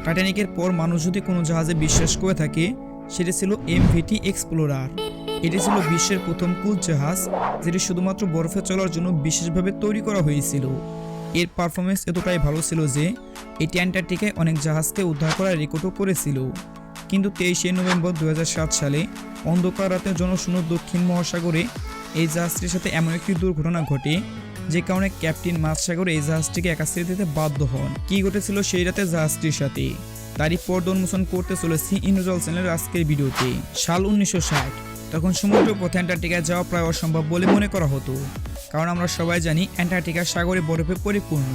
টাইটানিকের পর মানুষ যদি কোনো জাহাজে বিশ্বাস করে থাকে সেটি ছিল এমভিটি এক্সপ্লোরার। এটি ছিল বিশ্বের প্রথম ক্রুজ জাহাজ, যেটি শুধুমাত্র বরফে চলার জন্য বিশেষভাবে তৈরি করা হয়েছিল। এর পারফরমেন্স এতটাই ভালো ছিল যে এটি অ্যান্টার্কটিকায় অনেক জাহাজকে উদ্ধার করার রেকর্ডও করেছিল। কিন্তু 23শে নভেম্বর 2007 সালে অন্ধকার রাতে জনশূন্য দক্ষিণ মহাসাগরে এই জাহাজটির সাথে এমন একটি দুর্ঘটনা ঘটে যে কারণে ক্যাপ্টেন মাঝসাগরে এই জাহাজটিকে একা ছেড়ে দিতে বাধ্য হন। কি ঘটেছিল সেই রাতে জাহাজটির সাথে তারই পর্দা উন্মোচন করতে চলেছি ইন্দ্রজাল চ্যানেলের আজকের ভিডিওতে। সাল 1960, তখন সমুদ্র পথে অ্যান্টার্কটিকায় যাওয়া প্রায় অসম্ভব বলে মনে করা হতো, কারণ আমরা সবাই জানি অ্যান্টার্কটিকা সাগরে বরফে পরিপূর্ণ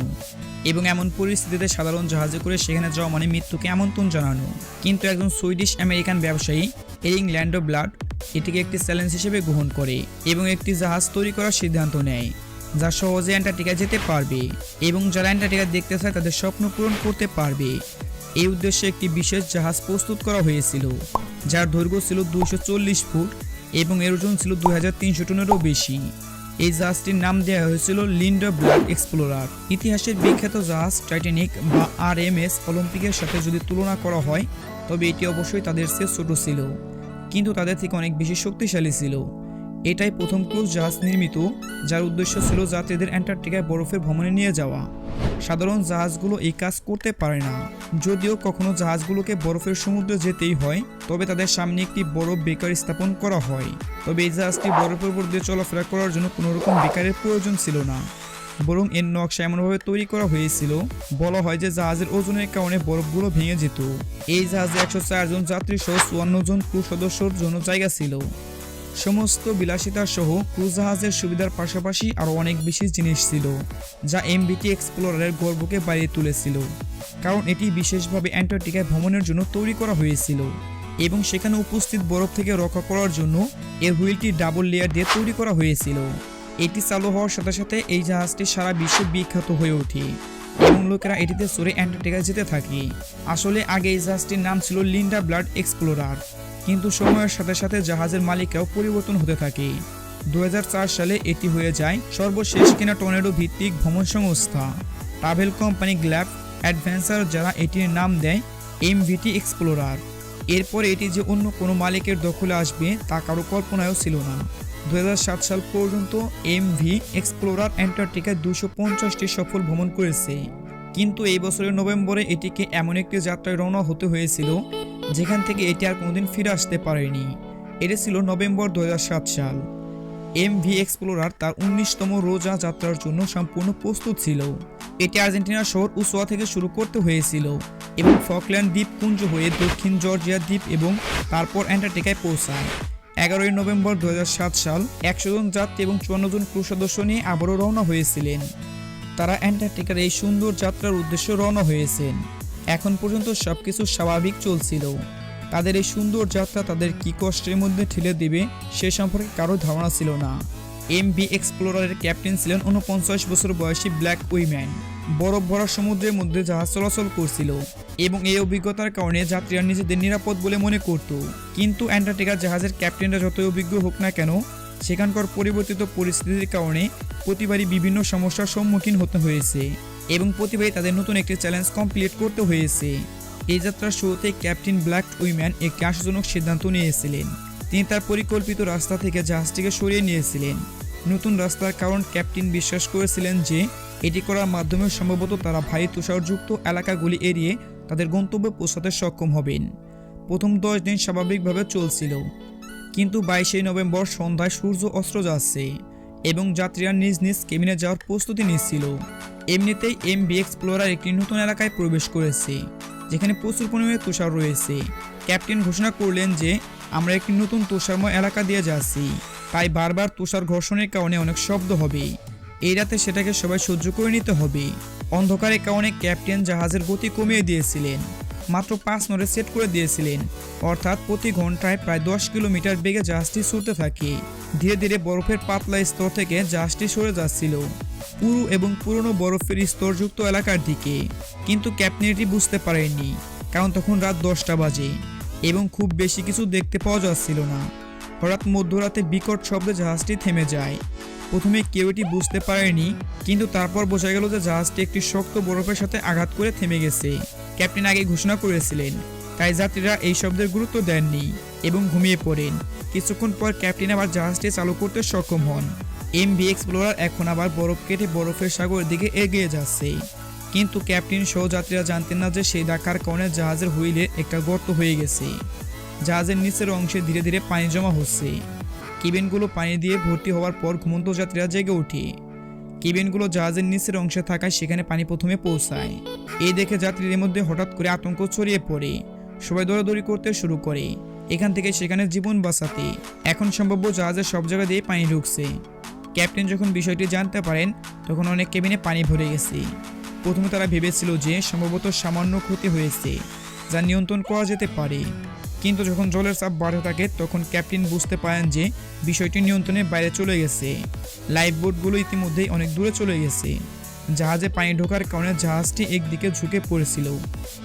এবং এমন পরিস্থিতিতে সাধারণ জাহাজে করে সেখানে যাওয়া মানে মৃত্যুকে আমন্ত্রণ জানানো। কিন্তু একজন সুইডিশ আমেরিকান ব্যবসায়ী এরিং ল্যান্ডব্লাড এটিকে একটি চ্যালেঞ্জ হিসেবে গ্রহণ করে এবং একটি জাহাজ তৈরি করার সিদ্ধান্ত নেয় যা সহজে অ্যান্টার্কটিকা যেতে পারবে এবং যারা অ্যান্টার্কটিকা দেখতে চায় তাদের স্বপ্ন পূরণ করতে পারবে। এই উদ্দেশ্যে একটি বিশেষ জাহাজ প্রস্তুত করা হয়েছিল যার দৈর্ঘ্য ছিল 240 ফুট এবং এর ওজন ছিল 2300 টনেরও বেশি। এই জাহাজটির নাম দেওয়া হয়েছিল লিন্ডব্লাড এক্সপ্লোরার। ইতিহাসের বিখ্যাত জাহাজ টাইটানিক বা আরএমএস অলিম্পিকের সাথে যদি তুলনা করা হয় তবে এটি অবশ্যই তাদের চেয়ে ছোট ছিল, কিন্তু তাদের থেকে অনেক বেশি শক্তিশালী ছিল। এটাই প্রথম ক্রুজ জাহাজ নির্মিত যার উদ্দেশ্য ছিল যাত্রীদের অ্যান্টার্কটিকায় বরফের ভ্রমণে নিয়ে যাওয়া। সাধারণ জাহাজগুলো এই কাজ করতে পারে না। যদিও কখনো জাহাজগুলোকে বরফের সমুদ্রে যেতেই হয়, তবে তাদের সামনে একটি বরফ বেকার স্থাপন করা হয়। তবে এই জাহাজটি বরফের উপর দিয়ে চলাফেরা করার জন্য কোনো রকম বেকারের প্রয়োজন ছিল না, বরং এর নকশা এমনভাবে তৈরি করা হয়েছিল বলা হয় যে জাহাজের ওজনের কারণে বরফগুলো ভেঙে যেত। এই জাহাজে 104 জন যাত্রী সহ 54 জন ক্রু সদস্যর জন্য জায়গা ছিল। সমস্ত বিলাসিতা সহ ক্রুজ জাহাজের সুবিধার পাশাপাশি আরও অনেক বেশি জিনিস ছিল যা এমভিটি এক্সপ্লোরারের গর্বকে বাড়িয়ে তুলেছিল, কারণ এটি বিশেষভাবে অ্যান্টার্কটিকায় ভ্রমণের জন্য তৈরি করা হয়েছিল এবং সেখানে উপস্থিত বরফ থেকে রক্ষা করার জন্য এর হুইলটি ডাবল লেয়ার দিয়ে তৈরি করা হয়েছিল। এটি চালু হওয়ার সাথে সাথে এই জাহাজটি সারা বিশ্বে বিখ্যাত হয়ে ওঠে এবং লোকেরা এটিতে চড়ে অ্যান্টার্কটিকায় যেতে থাকে। আসলে আগে এই জাহাজটির নাম ছিল লিন্ডব্লাড এক্সপ্লোরার, কিন্তু সময়ের সাথে সাথে জাহাজের মালিকাও পরিবর্তন হতে থাকে। 2004 সালে এটি হয়ে যায় সর্বশেষ কেনা টর্নেডো ভিত্তিক ভ্রমণ সংস্থা ট্রাভেল কোম্পানি গ্ল্যাব অ্যাডভেঞ্চার, যারা এটির নাম দেয় এমভিটি এক্সপ্লোরার। এরপরে এটি যে অন্য কোনো মালিকের দখলে আসবে তা কারো কল্পনায়ও ছিল না। 2007 সাল পর্যন্ত এমভি এক্সপ্লোরার অ্যান্টার্কটিকায় 250টি সফল ভ্রমণ করেছে, কিন্তু এই বছরের নভেম্বরে এটিকে এমন একটি যাত্রায় রওনা হতে হয়েছিল যেখান থেকে এটি আর কোনোদিন ফিরে আসতে পারেনি। এটি ছিল নভেম্বর 2007 সাল। এমভি এক্সপ্লোরার তার 19তম রোজা যাত্রার জন্য সম্পূর্ণ প্রস্তুত ছিল। এটি আর্জেন্টিনার শহর উসোয়া থেকে শুরু করতে হয়েছিল এবং ফকল্যান্ড দ্বীপপুঞ্জ হয়ে দক্ষিণ জর্জিয়া দ্বীপ এবং তারপর অ্যান্টার্কটিকায় পৌঁছায়। 11 নভেম্বর 2007 সাল 100 জন যাত্রী এবং 54 জন ক্রু সদস্য নিয়ে আবারও রওনা হয়েছিলেন। তারা অ্যান্টার্কটিকার এই সুন্দর যাত্রার উদ্দেশ্যে রওনা হয়েছেন। এখন পর্যন্ত সবকিছু স্বাভাবিক চলছিল। তাদের এই সুন্দর যাত্রা তাদের কি কষ্টের মধ্যে ঠেলে দেবে সে সম্পর্কে কারো ধারণা ছিল না। এমভি এক্সপ্লোরারের ক্যাপ্টেন ছিলেন 49 বছর বয়সী ব্ল্যাক উইম্যান। বরফ ভরা সমুদ্রের মধ্যে জাহাজ চলাচল করছিল এবং এই অভিজ্ঞতার কারণে যাত্রীরা নিজেদের নিরাপদ বলে মনে করত। কিন্তু অ্যান্টার্কটিকা জাহাজের ক্যাপ্টেনরা যতই অভিজ্ঞ হোক না কেন, সেখানকার পরিবর্তিত পরিস্থিতির কারণে প্রতিবারই বিভিন্ন সমস্যার সম্মুখীন হতে হয়েছে এবং প্রতিবারই তাদের নতুন একটি চ্যালেঞ্জ কমপ্লিট করতে হয়েছে। এই যাত্রার শুরুতে ক্যাপ্টেন ব্ল্যাক উইম্যান একটি আশাজনক সিদ্ধান্ত নিয়েছিলেন। তিনি তার পরিকল্পিত রাস্তা থেকে জাহাজটিকে সরিয়ে নিয়েছিলেন। নতুন রাস্তার কারণ ক্যাপ্টেন বিশ্বাস করেছিলেন যে এটি করার মাধ্যমে সম্ভবত তারা ভারী তুষারযুক্ত এলাকাগুলি এড়িয়ে তাদের গন্তব্যে পৌঁছাতে সক্ষম হবেন। প্রথম 10 দিন স্বাভাবিকভাবে চলছিল, কিন্তু 22 নভেম্বর সন্ধ্যায় সূর্য অস্ত যাচ্ছে এবং যাত্রীরা নিজ নিজ কেবিনে যাওয়ার প্রস্তুতি নিচ্ছিল। এমনিতেই এমভি এক্সপ্লোরার একটি নতুন এলাকায় প্রবেশ করেছে যেখানে প্রচুর পরিমাণে তুষার রয়েছে। ক্যাপ্টেন ঘোষণা করলেন যে আমরা একটি নতুন তুষারময় এলাকা দিয়ে যাচ্ছি, তাই বারবার তুষার ঘর্ষণের কারণে অনেক শব্দ হবে। এই রাতে সেটাকে সবাই সহ্য করে নিতে হবে। অন্ধকারের কারণে ক্যাপ্টেন জাহাজের গতি কমিয়ে দিয়েছিলেন, মাত্র 5 নটে সেট করে দিয়েছিলেন, অর্থাৎ প্রতি ঘন্টায় প্রায় 10 কিলোমিটার বেগে জাহাজটি ছুটতে থাকে। ধীরে ধীরে বরফের পাতলা স্তর থেকে জাহাজটি সরে যাচ্ছিল পুরো এবং পুরনো বরফের স্তরযুক্ত এলাকার দিকে। কিন্তু ক্যাপ্টেন এটি বুঝতে পারেননি, কারণ তখন রাত 10টা বাজে এবং খুব বেশি কিছু দেখতে পাওয়া যাচ্ছিল না। হঠাৎ মধ্যরাতে বিকট শব্দে জাহাজটি থেমে যায় প্রথমে কেউ এটি বুঝতে পারেনি, কিন্তু তারপর বোঝা গেল যে জাহাজটি একটি শক্ত বরফের সাথে আঘাত করে থেমে গেছে। ক্যাপ্টেন আগে ঘোষণা করেছিলেন, তাই যাত্রীরা এই শব্দের গুরুত্ব দেননি এবং ঘুমিয়ে পড়েন। কিছুক্ষণ পর ক্যাপ্টেন আবার জাহাজটি চালু করতে সক্ষম হন। এমভি এক্সপ্লোরার এখন আবার বরফ কেটে বরফের সাগরের দিকে এগিয়ে যাচ্ছে, কিন্তু ক্যাপ্টেন সহ যাত্রীরা জানতেন না যে সেই ধাক্কার কারণে জাহাজের হুইলে একটা গর্ত হয়ে গেছে। জাহাজের নিচের অংশে ধীরে ধীরে পানি জমা হচ্ছে। কেবিনগুলো পানি দিয়ে ভর্তি হওয়ার পর ঘুমন্ত যাত্রীরা জেগে ওঠে। কেবিনগুলো জাহাজের নিচের অংশে থাকায় সেখানে পানি প্রথমে পৌঁছায়। এই দেখে যাত্রীদের মধ্যে হঠাৎ করে আতঙ্ক ছড়িয়ে পড়ে। সবাই দৌড়াদৌড়ি করতে শুরু করে এখান থেকে সেখানে জীবন বাঁচাতে। এখন সম্ভাব্য জাহাজের সব জায়গা দিয়ে পানি ঢুকছে। ক্যাপ্টেন যখন বিষয়টি জানতে পারেন তখন অনেক কেবিনে পানি ভরে গেছে। প্রথমে তারা ভেবেছিল যে সম্ভবত সামান্য ক্ষতি হয়েছে, যা নিয়ন্ত্রণ করা যেতে পারে, কিন্তু যখন জলের চাপ বাড়তে থাকে তখন ক্যাপ্টেন বুঝতে পারেন যে বিষয়টি নিয়ন্ত্রণের বাইরে চলে গেছে। লাইফ বোটগুলো ইতিমধ্যেই অনেক দূরে চলে গেছে। জাহাজে পানি ঢোকার কারণে জাহাজটি একদিকে ঝুঁকে পড়েছিল।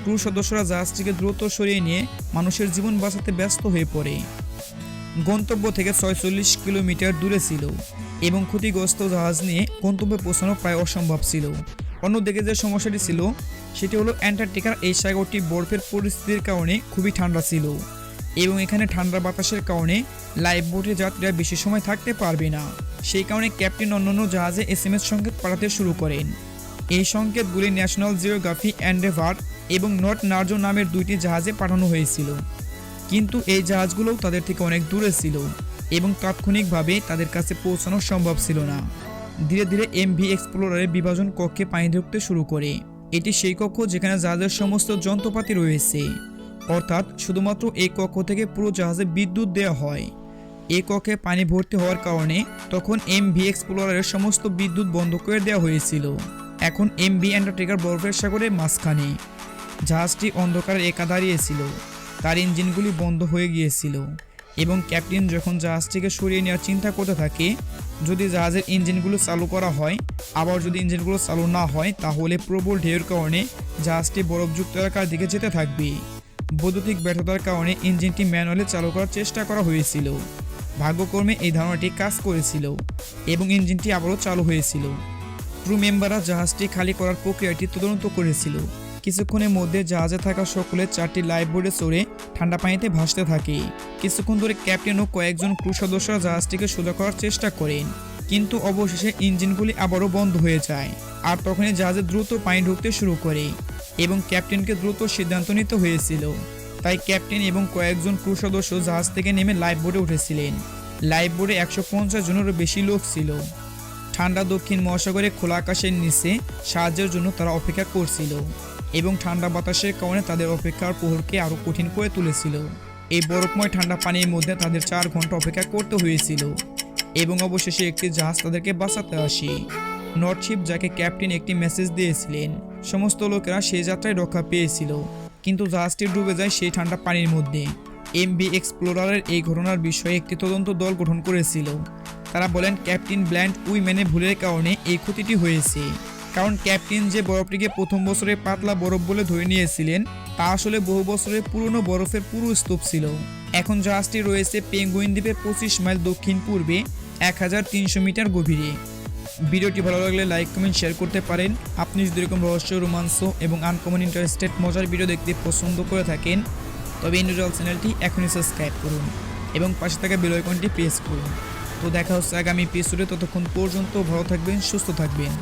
ক্রু সদস্যরা জাহাজটিকে দ্রুত সরিয়ে নিয়ে মানুষের জীবন বাঁচাতে ব্যস্ত হয়ে পড়ে। গন্তব্য থেকে 46 কিলোমিটার দূরে ছিল এবং ক্ষতিগ্রস্ত জাহাজ নিয়ে গন্তব্যে পৌঁছানো প্রায় অসম্ভব ছিল। অন্যদিকে যে সমস্যাটি ছিল সেটি হলো অ্যান্টার্কটিকার এই সাগরটি বরফের পরিস্থিতির কারণে খুবই ঠান্ডা ছিল এবং এখানে ঠান্ডা বাতাসের কারণে লাইফ বোটে যাত্রীরা বেশি সময় থাকতে পারবে না। সেই কারণে ক্যাপ্টেন অন্যান্য জাহাজে এসএমএস সংকেত পাঠাতে শুরু করেন। এই সংকেতগুলি ন্যাশনাল জিওগ্রাফি এন্ডেভার এবং নর্থ নার্জো নামের দুইটি জাহাজে পাঠানো হয়েছিল, কিন্তু এই জাহাজগুলোও তাদের থেকে অনেক দূরে ছিল এবং তাৎক্ষণিকভাবে তাদের কাছে পৌঁছানো সম্ভব ছিল না। ধীরে ধীরে এমভি এক্সপ্লোরারের বিভাজন কক্ষে পানি ঢুকতে শুরু করে। এটি সেই কক্ষ যেখানে জাহাজের সমস্ত যন্ত্রপাতি রয়েছে, অর্থাৎ শুধুমাত্র এই কক্ষ থেকে পুরো জাহাজে বিদ্যুৎ দেওয়া হয়। এই কক্ষে পানি ভর্তি হওয়ার কারণে তখন এমভি এক্সপ্লোরারের সমস্ত বিদ্যুৎ বন্ধ করে দেওয়া হয়েছিল। এখন এমভি অ্যান্টার্কটিকার বরফের সাগরের মাঝখানে জাহাজটি অন্ধকারে একা দাঁড়িয়েছিল। তার ইঞ্জিনগুলি বন্ধ হয়ে গিয়েছিল এবং ক্যাপ্টেন যখন জাহাজটিকে সরিয়ে নেওয়ার চিন্তা করতে থাকে, যদি জাহাজের ইঞ্জিনগুলো চালু করা হয়, আবার যদি ইঞ্জিনগুলো চালু না হয় তাহলে প্রবল ঢেউয়ের কারণে জাহাজটি বরফযুক্ত এলাকার দিকে যেতে থাকবে। বৈদ্যুতিক ব্যর্থতার কারণে ইঞ্জিনটি ম্যানুয়ালি চালু করার চেষ্টা করা হয়েছিল। ভাগ্যক্রমে এই ধারণাটি কাজ করেছিল এবং ইঞ্জিনটি আবারও চালু হয়েছিল। ক্রু মেম্বাররা জাহাজটি খালি করার প্রক্রিয়াটি তদন্ত করেছিল। কিছুক্ষণের মধ্যে জাহাজে থাকা সকলে 4টি লাইফ বোটে চড়ে ঠান্ডা পানিতে ভাসতে থাকে। কিছুক্ষণ ধরে ক্যাপ্টেন ও কয়েকজন ক্রু সদস্যরা জাহাজটিকে সোজা করার চেষ্টা করেন, কিন্তু অবশেষে ইঞ্জিনগুলি আবারও বন্ধ হয়ে যায়। আর তখনই জাহাজে দ্রুত পানি ঢুকতে শুরু করে এবং ক্যাপ্টেনকে দ্রুত সিদ্ধান্ত নিতে হয়েছিল। তাই ক্যাপ্টেন এবং কয়েকজন ক্রু সদস্য জাহাজ থেকে নেমে লাইফ বোটে উঠেছিলেন। লাইফ বোটে 150 জনেরও বেশি লোক ছিল। ঠান্ডা দক্ষিণ মহাসাগরে খোলা আকাশের নিচে সাহায্যের জন্য তারা অপেক্ষা করছিল এবং ঠান্ডা বাতাসের কারণে তাদের অপেক্ষার প্রহরকে আরও কঠিন করে তুলেছিল। এই বরফময় ঠান্ডা পানির মধ্যে তাদের 4 ঘন্টা অপেক্ষা করতে হয়েছিল এবং অবশেষে একটি জাহাজ তাদেরকে বাঁচাতে আসে। নর্থশিপ, যাকে ক্যাপ্টেন একটি মেসেজ দিয়েছিলেন, সমস্ত লোকেরা সেই যাত্রায় রক্ষা পেয়েছিল, কিন্তু জাহাজটি ডুবে যায় সেই ঠান্ডা পানির মধ্যে। এমভি এক্সপ্লোরারের এই ঘটনার বিষয়ে একটি তদন্ত দল গঠন করেছিল। তারা বলেন ক্যাপ্টেন ব্ল্যান্ড উইম্যানের ভুলের কারণে এই ক্ষতিটি হয়েছে, কারণ ক্যাপ্টেন যে বরফটিকে প্রথম বছরে পাতলা বরফ বলে ধরে নিয়েছিলেন তা আসলে বহু বছরের পুরনো বরফের পুরো স্তূপ ছিল। এখন জাহাজটি রয়েছে পেঙ্গুইন দ্বীপের 25 মাইল দক্ষিণ পূর্বে 1300 মিটার গভীরে। ভিডিওটি ভালো লাগলে লাইক, কমেন্ট, শেয়ার করতে পারেন। আপনি যদি এরকম রহস্য, রোমাঞ্চ এবং আনকমন ইন্টারেস্টেড মজার ভিডিও দেখতে পছন্দ করে থাকেন তবে ইন্ডিভিজুয়াল চ্যানেলটি এখনই সাবস্ক্রাইব করুন এবং পাশে থাকা বেল আইকনটি প্রেস করুন। তো দেখা হচ্ছে আগামী এপিসোডে। ততক্ষণ পর্যন্ত ভালো থাকবেন, সুস্থ থাকবেন।